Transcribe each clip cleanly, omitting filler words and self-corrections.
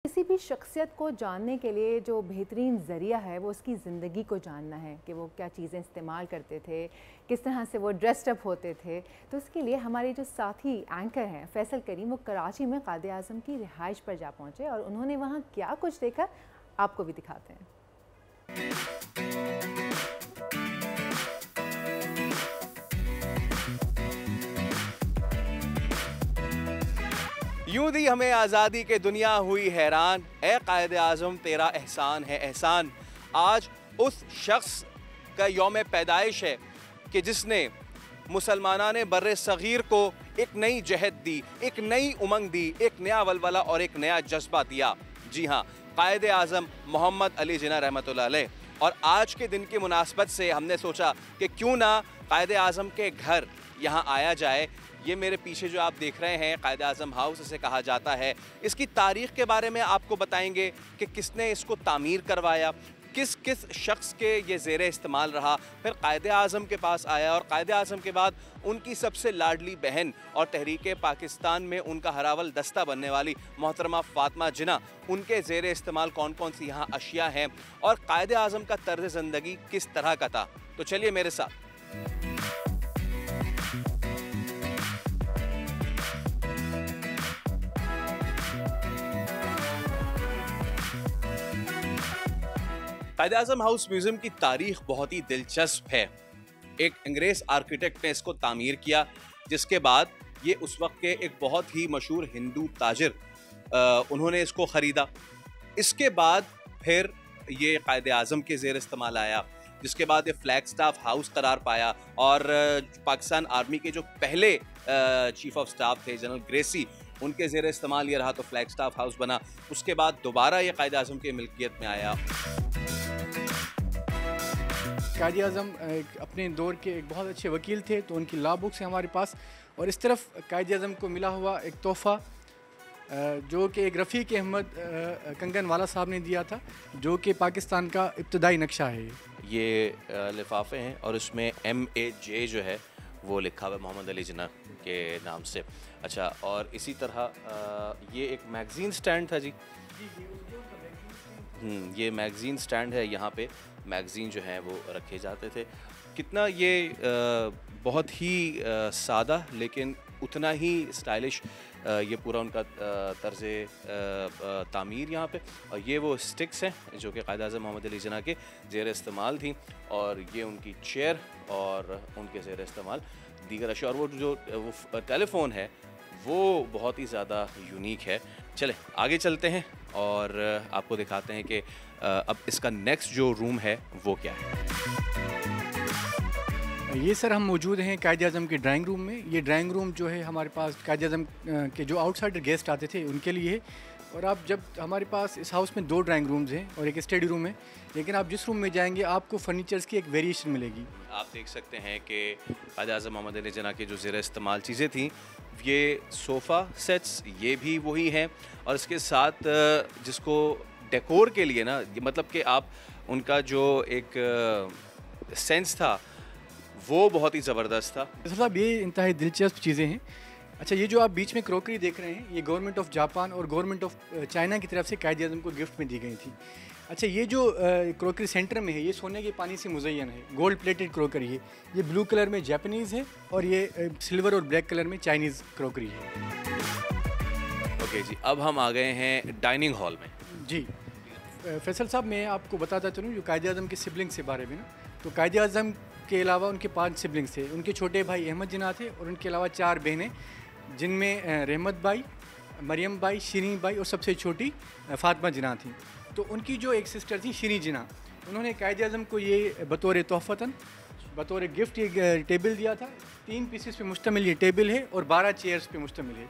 किसी भी शख्सियत को जानने के लिए जो बेहतरीन ज़रिया है वो उसकी ज़िंदगी को जानना है कि वो क्या चीज़ें इस्तेमाल करते थे, किस तरह से वो ड्रेस्ड अप होते थे। तो उसके लिए हमारे जो साथी एंकर हैं फैसल करीम, वो कराची में कायद आज़म की रिहाइश पर जा पहुँचे और उन्होंने वहाँ क्या कुछ देखा आपको भी दिखाते हैं। यूं दी हमें आज़ादी के दुनिया हुई हैरान, ए कायद आज़म तेरा एहसान है एहसान। आज उस शख्स का यौम पैदाइश है कि जिसने मुसलमाना ने बर्रे सग़ीर को एक नई जहद दी, एक नई उमंग दी, एक नया वलवला और एक नया जज्बा दिया। जी हाँ, कायद आज़म मोहम्मद अली जिन्ना रहमतुल्लाह अलैह। और आज के दिन की मुनासबत से हमने सोचा कि क्यों ना कायद आज़म के घर यहाँ आया जाए। ये मेरे पीछे जो आप देख रहे हैं कायद आज़म हाउस इसे कहा जाता है। इसकी तारीख़ के बारे में आपको बताएंगे कि किसने इसको तामीर करवाया, किस किस शख्स के ये ज़ेरे इस्तेमाल रहा, फिर कायद आज़म के पास आया और कायद आज़म के बाद उनकी सबसे लाडली बहन और तहरीक पाकिस्तान में उनका हरावल दस्ता बनने वाली मोहतरमा फ़ातिमा जिन्ना, उनके ज़ेरे इस्तेमाल कौन कौन सी यहाँ अशिया हैं और कायद आज़म का तर्ज़ ज़िंदगी किस तरह का था। तो चलिए मेरे साथ। कायद आज़म हाउस म्यूज़ियम की तारीख बहुत ही दिलचस्प है। एक अंग्रेज़ आर्किटेक्ट ने इसको तामीर किया, जिसके बाद ये उस वक्त के एक बहुत ही मशहूर हिंदू ताजिर उन्होंने इसको ख़रीदा। इसके बाद फिर ये कायद आज़म के ज़ेर इस्तेमाल आया, जिसके बाद ये फ्लैग स्टाफ हाउस करार पाया और पाकिस्तान आर्मी के जो पहले चीफ ऑफ स्टाफ थे जनरल ग्रेसी, उनके ज़ेर इस्तेमाल ये रहा तो फ्लैग स्टाफ हाउस बना। उसके बाद दोबारा ये कायद आज़म की मिल्कियत में आया। कायद आज़म अपने दौर के एक बहुत अच्छे वकील थे, तो उनकी लॉ बुक्स हैं हमारे पास। और इस तरफ कायद आज़म को मिला हुआ एक तोहफ़ा जो कि एक रफ़ीक अहमद कंगन वाला साहब ने दिया था, जो कि पाकिस्तान का इब्तदाई नक्शा है। ये लिफाफे हैं और इसमें MAJ जो है वो लिखा हुआ है मोहम्मद अली जिन्ना के नाम से। अच्छा, और इसी तरह ये एक मैगज़ीन स्टैंड था जी। ये मैगज़ीन स्टैंड है, यहाँ पे मैगज़ीन जो हैं वो रखे जाते थे। कितना ये बहुत ही सादा लेकिन उतना ही स्टाइलिश ये पूरा उनका तर्ज़ तामीर यहाँ पे। और ये वो स्टिक्स हैं जो कि कायद आज़म मोहम्मद अली जिन्ना के ज़ेर इस्तेमाल थी, और ये उनकी चेयर और उनके ज़ेर इस्तेमाल दीगर अशिया। और वो जो वो टेलीफ़ोन है वो बहुत ही ज़्यादा यूनिक है। चले आगे चलते हैं और आपको दिखाते हैं कि अब इसका नेक्स्ट जो रूम है वो क्या है। ये सर हम मौजूद हैं कायद आज़म के ड्राइंग रूम में। ये ड्राइंग रूम जो है हमारे पास कायद आज़म के जो आउटसाइडर गेस्ट आते थे उनके लिए है। और आप जब हमारे पास इस हाउस में 2 ड्राइंग रूम्स हैं और एक स्टडी रूम है, लेकिन आप जिस रूम में जाएंगे आपको फर्नीचर्स की एक वेरिएशन मिलेगी। आप देख सकते हैं कि कायद आज़म मोहम्मद अली जिन्ना की जो ज़ेर इस्तेमाल चीज़ें थी, ये सोफ़ा सेट्स ये भी वही हैं। और इसके साथ जिसको डेकोर के लिए ना, मतलब कि आप उनका जो एक सेंस था वो बहुत ही ज़बरदस्त था। साहब ये इंतहाई दिलचस्प चीज़ें हैं। अच्छा, ये जो आप बीच में क्रॉकरी देख रहे हैं, ये गवर्नमेंट ऑफ जापान और गवर्नमेंट ऑफ चाइना की तरफ से कायद आज़म को गिफ्ट में दी गई थी। अच्छा, ये जो क्रॉकरी सेंटर में है ये सोने के पानी से मुज़य्यन है, गोल्ड प्लेटेड क्रॉकरी है। ये ब्लू कलर में जापानीज़ है और ये सिल्वर और ब्लैक कलर में चाइनीज़ क्रॉकरी है। ओके जी, अब हम आ गए हैं डाइनिंग हॉल में। जी फैसल साहब, मैं आपको बताता चलूँ जो कायद आज़म के सिबलिंग्स के बारे में ना, तो कायद आज़म के अलावा उनके 5 सिबलिंग्स थे। उनके छोटे भाई अहमद जिन्ना थे और उनके अलावा 4 बहनें, जिनमें रहमत भाई, मरियम भाई, शिरीन भाई और सबसे छोटी फ़ातिमा जिन्ना थी। तो उनकी जो एक सिस्टर थी शिरीन जिन्ना, उन्होंने कायद आज़म को ये बतौर तोहफ़तन, बतौर गिफ्ट एक टेबल दिया था। 3 पीसेस पे मुश्तमिल ये टेबल है और 12 चेयर्स पे मुश्तमिल है।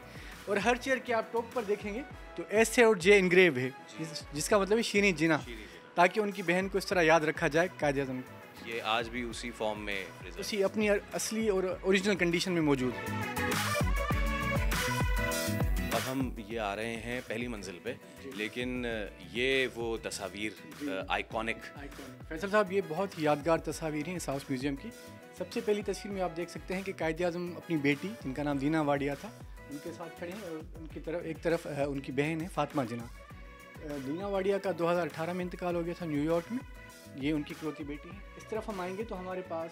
और हर चेयर के आप टॉप पर देखेंगे तो S और J इनग्रेव है, जिसका मतलब है शिरीन जिन्ना, ताकि उनकी बहन को इस तरह याद रखा जाए। कायद आज़म ये आज भी उसी फॉर्म में, उसी अपनी असली और ओरिजिनल कंडीशन में मौजूद है। अब हम ये आ रहे हैं पहली मंजिल पे, लेकिन ये वो तस्वीर आइकॉनिक। फैसल साहब, ये बहुत ही यादगार तस्वीर हैं इस हाउस म्यूज़ियम की। सबसे पहली तस्वीर में आप देख सकते हैं कि कायद आज़म अपनी बेटी, जिनका नाम दीना वाडिया था, उनके साथ खड़े हैं और उनकी तरफ एक तरफ उनकी बहन है फ़ातिमा जिन्ना। दीना वाडिया का 2018 में इंतकाल हो गया था न्यूयॉर्क में। ये उनकी इकलौती बेटी है। इस तरफ हम आएंगे तो हमारे पास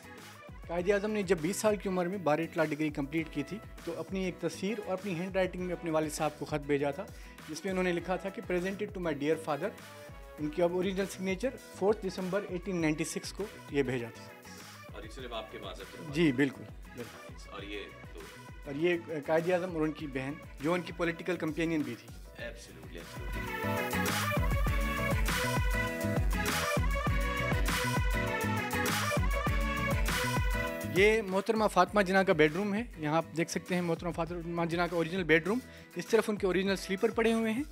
कायद आज़म ने जब 20 साल की उम्र में 12 क्लास डिग्री कंप्लीट की थी तो अपनी एक तस्वीर और अपनी हैंड राइटिंग में अपने वालिद साहब को ख़त भेजा था, जिसमें उन्होंने लिखा था कि presented to my dear father. उनकी अब ओरिजिनल सिग्नेचर 4 दिसंबर 1896 को ये भेजा था। और ये सिर्फ आपके पास है? जी बिल्कुल बिल्कुल। और ये कायद आज़म और उनकी बहन जो उनकी पॉलिटिकल कंपेनियन भी थी। एब्सोल्युटली। ये मोहतरमा फ़ातिमा जिन्ना का बेडरूम है। यहाँ आप देख सकते हैं मोहतरमा फ़ातिमा जिन्ना का ओरिजिनल बेडरूम। इस तरफ उनके ओरिजिनल स्लीपर पड़े हुए हैं,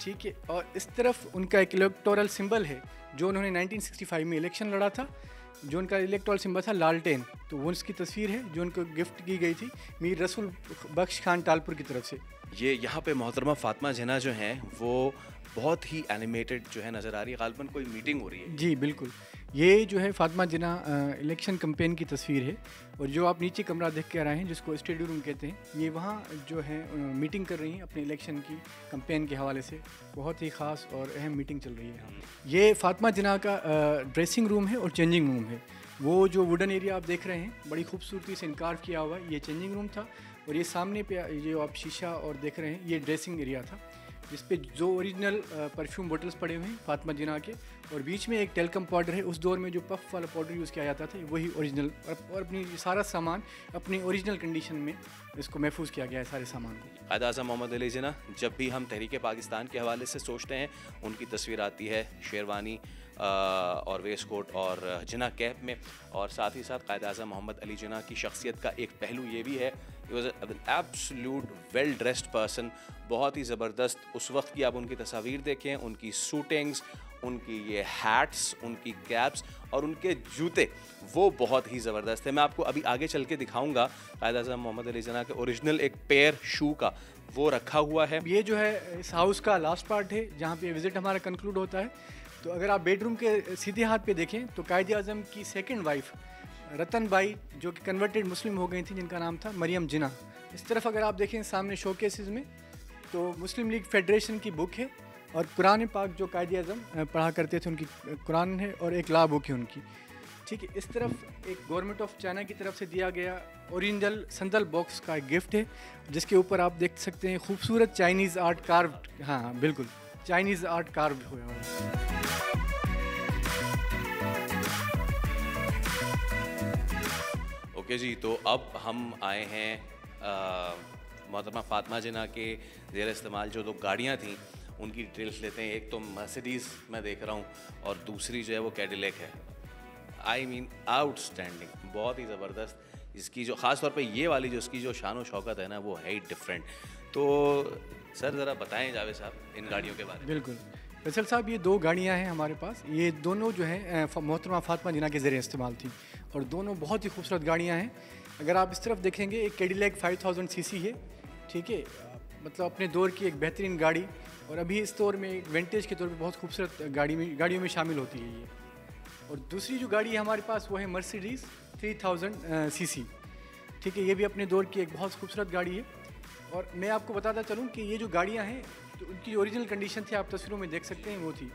ठीक है। और इस तरफ उनका एक इलेक्टोरल सिंबल है जो उन्होंने 1965 में इलेक्शन लड़ा था, जो उनका इलेक्टोरल सिंबल था लालटेन। तो वो उसकी तस्वीर है जो उनको गिफ्ट की गई थी मीर रसूल बख्श खान टालपुर की तरफ से। ये यहाँ पे मोहतरमा फ़ातिमा जिन्ना जो हैं वो बहुत ही एनिमेटेड जो है नज़र आ रही है, गालिबन कोई मीटिंग हो रही है। जी बिल्कुल, ये जो है फ़ातिमा जिन्ना इलेक्शन कैंपेन की तस्वीर है। और जो आप नीचे कमरा देख के आ रहे हैं जिसको स्टडी रूम कहते हैं, ये वहाँ जो है मीटिंग कर रही हैं अपने इलेक्शन की कैंपेन के हवाले से। बहुत ही ख़ास और अहम मीटिंग चल रही है। ये फ़ातिमा जिन्ना का ड्रेसिंग रूम है और चेंजिंग रूम है। वो जो वुडन एरिया आप देख रहे हैं बड़ी खूबसूरती से इनकार किया हुआ है, ये चेंजिंग रूम था। और ये सामने पे ये आप शीशा और देख रहे हैं ये ड्रेसिंग एरिया था, जिस पे जो ओरिजिनल परफ्यूम बोटल्स पड़े हुए हैं फ़ातिमा जिन्ना के। और बीच में एक टेलकम पाउडर है, उस दौर में जो पफ वाला पाउडर यूज़ किया जाता था वही ओरिजिनल। और अपनी सारा सामान अपनी ओरिजिनल कंडीशन में इसको महफूज किया गया है सारे सामान को। कायद आज़म मोहम्मद अली जिन्ना, जब भी हम तहरीक पाकिस्तान के हवाले से सोचते हैं उनकी तस्वीर आती है शेरवानी और वेस्ट कोट और जिन्ना कैप में। और साथ ही साथ कायद आज़म मोहम्मद अली जिन्ना की शख्सियत का एक पहलू ये भी है, he was an absolute well dressed person. बहुत ही ज़बरदस्त, उस वक्त की आप उनकी तस्वीर देखें, उनकी सूटिंग्स, उनकी ये हैट्स, उनकी कैप्स और उनके जूते, वो बहुत ही ज़बरदस्त है। मैं आपको अभी आगे चल के दिखाऊंगा कायद आज़म मोहम्मद अली जिन्ना के ओरिजिनल एक पेयर शू का वो रखा हुआ है। ये जो है इस हाउस का लास्ट पार्ट है जहाँ पे विज़िट हमारा कंक्लूड होता है। तो अगर आप बेडरूम के सीधे हाथ पे देखें तो कायद आज़म की सेकंड वाइफ रतन बाई जो कि कन्वर्टेड मुस्लिम हो गई थी, जिनका नाम था मरियम जिन्ना। इस तरफ अगर आप देखें सामने शोकेसेस में तो मुस्लिम लीग फेडरेशन की बुक है और कुरान पाक जो कायद आज़म पढ़ा करते थे उनकी कुरान है और एक ला बुक है उनकी, ठीक है। इस तरफ एक गवर्नमेंट ऑफ चाइना की तरफ से दिया गया ओरिजिनल संदल बॉक्स का एक गिफ्ट है, जिसके ऊपर आप देख सकते हैं खूबसूरत चाइनीज़ आर्ट कार्व। हाँ बिल्कुल, चाइनीज़ आर्ट कार्व हुआ है। ओके जी, तो अब हम आए हैं मोहतरमा फ़ातिमा जिन्ना के ज़ेर इस्तेमाल जो 2 गाड़ियाँ थीं उनकी डिटेल्स लेते हैं। एक तो मर्सिडीज़ मैं देख रहा हूँ और दूसरी जो है वो कैडिलैक है। आई मीन आउटस्टैंडिंग, बहुत ही ज़बरदस्त। इसकी जो ख़ास तौर पे ये वाली जो इसकी जो शान और शौकत है ना वो है ही डिफरेंट। तो सर ज़रा बताएं जावेद साहब इन गाड़ियों के बारे में। बिल्कुल फैसल साहब, ये 2 गाड़ियाँ हैं हमारे पास। ये दोनों जो हैं मोहतरमा फ़ातिमा जिन्ना के ज़रिए इस्तेमाल थी और दोनों बहुत ही खूबसूरत गाड़ियाँ हैं। अगर आप इस तरफ देखेंगे एक कैडिलैक 5000 सीसी है, ठीक है, मतलब अपने दौर की एक बेहतरीन गाड़ी और अभी इस दौर में एक विंटेज के तौर पे बहुत खूबसूरत गाड़ियों में शामिल होती है ये। और दूसरी जो गाड़ी है हमारे पास वो है मर्सिडीज़ 3000 सीसी, ठीक है। ये भी अपने दौर की एक बहुत खूबसूरत गाड़ी है। और मैं आपको बताता चलूँ कि ये जो गाड़ियाँ हैं तो उनकी ओरिजिनल कंडीशन थी, आप तस्वीरों में देख सकते हैं वो थी।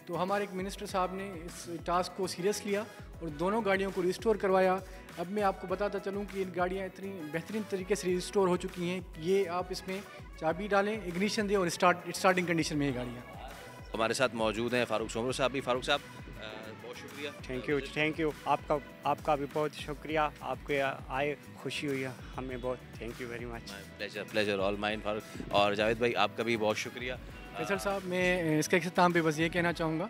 तो हमारे एक मिनिस्टर साहब ने इस टास्क को सीरियस लिया और दोनों गाड़ियों को रिस्टोर करवाया। अब मैं आपको बताता चलूँ कि इन गाड़ियाँ इतनी बेहतरीन तरीके से रिस्टोर हो चुकी हैं, ये आप इसमें चाबी डालें, इग्निशन दें और स्टार्टिंग कंडीशन में ये गाड़ियाँ। हमारे साथ मौजूद हैं फ़ारूक सोमरो साहब भी। फ़ारूक साहब बहुत शुक्रिया। थैंक यू आपका भी बहुत शुक्रिया। आपके आए खुशी हुई है हमें बहुत। Thank you very much. Pleasure all mine Farooq. और जावेद भाई आपका भी बहुत शुक्रिया। फैसल साहब, मैं इसके अख्ताम पे बस ये कहना चाहूँगा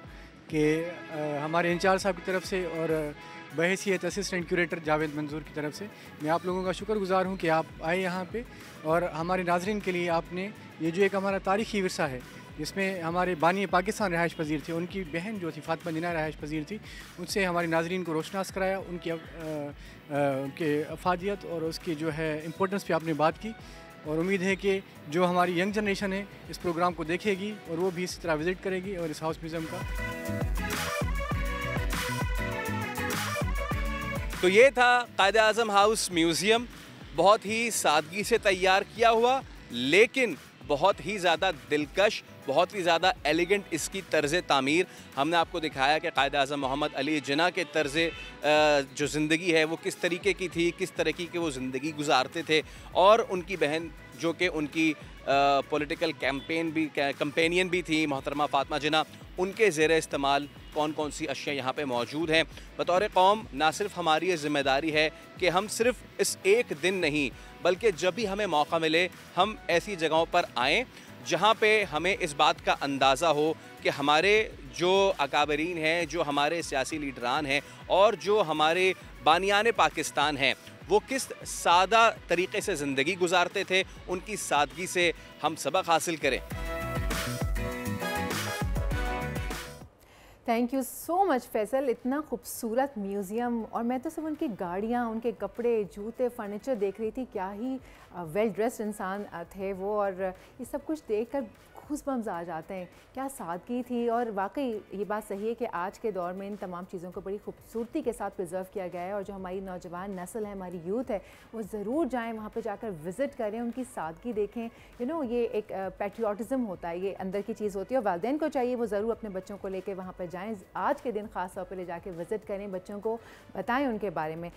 कि हमारे इंचार्ज साहब की तरफ से और बहैसियत असिस्टेंट क्यूरेटर जावेद मंजूर की तरफ से मैं आप लोगों का शुक्रगुजार हूँ कि आप आए यहाँ पे और हमारे नाजरीन के लिए आपने ये जो एक हमारा तारीख़ी विरसा है जिसमें हमारे बानी पाकिस्तान रहायश पजीर थे, उनकी बहन जो थी फ़ातिमा जिन्ना रहायश पजीर थी, उनसे हमारे नाजरीन को रोशनास कराया, उनके अफादियत और उसकी जो है इम्पोर्टेंस पे आपने बात की। और उम्मीद है कि जो हमारी यंग जनरेशन है इस प्रोग्राम को देखेगी और वो भी इसी तरह विज़िट करेगी और इस हाउस म्यूज़ियम का। तो ये था कायद आज़म हाउस म्यूज़ियम, बहुत ही सादगी से तैयार किया हुआ लेकिन बहुत ही ज़्यादा दिलकश, बहुत ही ज़्यादा एलिगेंट इसकी तर्ज़ तामीर। हमने आपको दिखाया कि कायद आज़म मोहम्मद अली जिन्ना के तर्ज़ जो ज़िंदगी है वो किस तरीके की थी, किस तरीके की वो ज़िंदगी गुजारते थे, और उनकी बहन जो कि उनकी पॉलिटिकल कैंपेनियन भी थी, मोहतरमा फ़ातिमा जिन्ना, उनके ज़ेर इस्तेमाल कौन कौन सी अशिया यहाँ पे मौजूद हैं। बतौर कौम ना सिर्फ हमारी ये ज़िम्मेदारी है कि हम सिर्फ इस एक दिन नहीं, बल्कि जब भी हमें मौका मिले हम ऐसी जगहों पर आएँ जहाँ पे हमें इस बात का अंदाज़ा हो कि हमारे जो अकाबरीन हैं, जो हमारे सियासी लीडरान हैं और जो हमारे बानियान पाकिस्तान हैं, वो किस सादा तरीक़े से ज़िंदगी गुजारते थे, उनकी सादगी से हम सबक हासिल करें। Thank you so much Faisal, इतना खूबसूरत म्यूज़ियम, और मैं तो सिर्फ उनकी गाड़ियाँ, उनके कपड़े, जूते, फर्नीचर देख रही थी। क्या ही वेल ड्रेस्ड इंसान थे वो, और ये सब कुछ देखकर गूज़बम्स आ जाते हैं। क्या सादगी थी, और वाकई ये बात सही है कि आज के दौर में इन तमाम चीज़ों को बड़ी खूबसूरती के साथ प्रिजर्व किया गया है, और जो हमारी नौजवान नस्ल है, हमारी यूथ है, वो ज़रूर जाएँ वहाँ पे, जाकर विज़िट करें, उनकी सादगी देखें। ये एक पैट्रियाटिज़म होता है, ये अंदर की चीज़ होती है, और वालिदैन को चाहिए वो ज़रूर अपने बच्चों को लेकर वहाँ पर जाएँ। आज के दिन ख़ास तौर पर ले जाके विज़िट करें, बच्चों को बताएँ उनके बारे में।